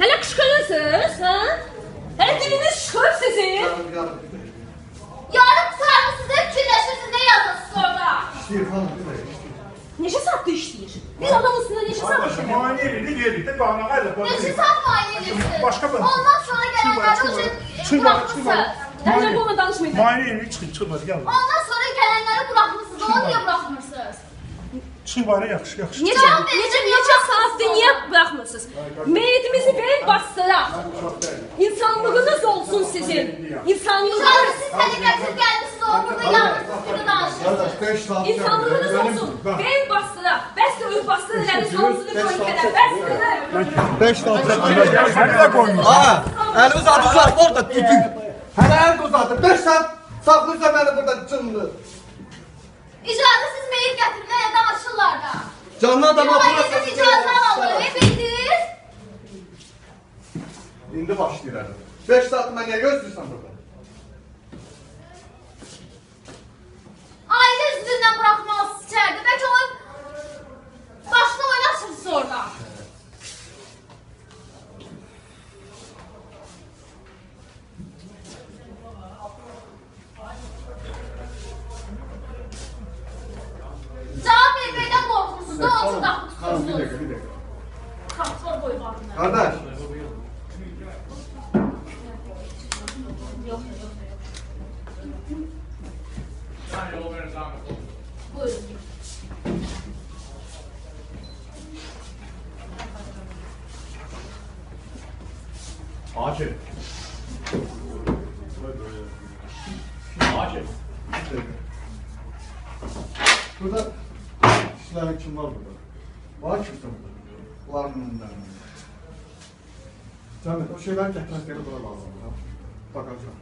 Hele kışkırırsınız, ha? Hele diliniz şıkır sizin. Yarım saat sizə fikirləşirsiniz, nə yazırsınız orada? İşləyir xanım, Neçə saatda işləyir? Bir adam üstündə neçə saat işləyir? Müayinə edirik, verdik də qanağa elə. Neçə saat müayinə edirsiniz? Başqa bir- Ondan sonra gələnləri o Çıx var, çıx var. Dəhlən olma danışmayın. Müayinə edirik, çıxın, çıxmaz, gəl. Ondan sonra gələnləri buraxmırsınız, onu niyə buraxmırsınız? Çıx var, yaxşı, yaxşı. Neçə saatda niyə buraxmırsınız? Meyitimizi verin bastıraq. İnsanlığınız olsun sizin. İnşallah İnsanlığınız. siz təhlükəsiz gəlmişsiniz, o burada yanlışsız kimi danışırsınız. Qardaş, 5 saat İnsanlığınız olsun. Verin bastıraq. Bəs də öz bastırırlarınız hamısını koyun qədər. 5 saat Səni də qoymuş. Ha, əli uzatırsan orada düdük. Hələ əli uzatır. 5 saat saxlayırsa məni burada cındır. İcazəsiz meyit gətirməyə danışırlar da. Canlı adama Yola buna gecə icazə alır, bildiniz? İndi başlayır. 5 saat mən niyə gözləyirsən burada? Ailə üzvündən buraxmalısınız içəridə. Bəlkə onun başını oynaşırsınız orada. Cavab verməkdən qorxursunuz, da onun üçün qapı Xanım, bir tutursunuz. dəqiqə, bir dəqiqə. Qapılar qoyub ardına. Qardaş, Buyurun. Akif. Akif. burada kişilərin kim var burada? Var kimsə burada? Bunların önündə. Cəmət, o şeyləri gətirmək gəlir bura lazımdır. Bakacaq.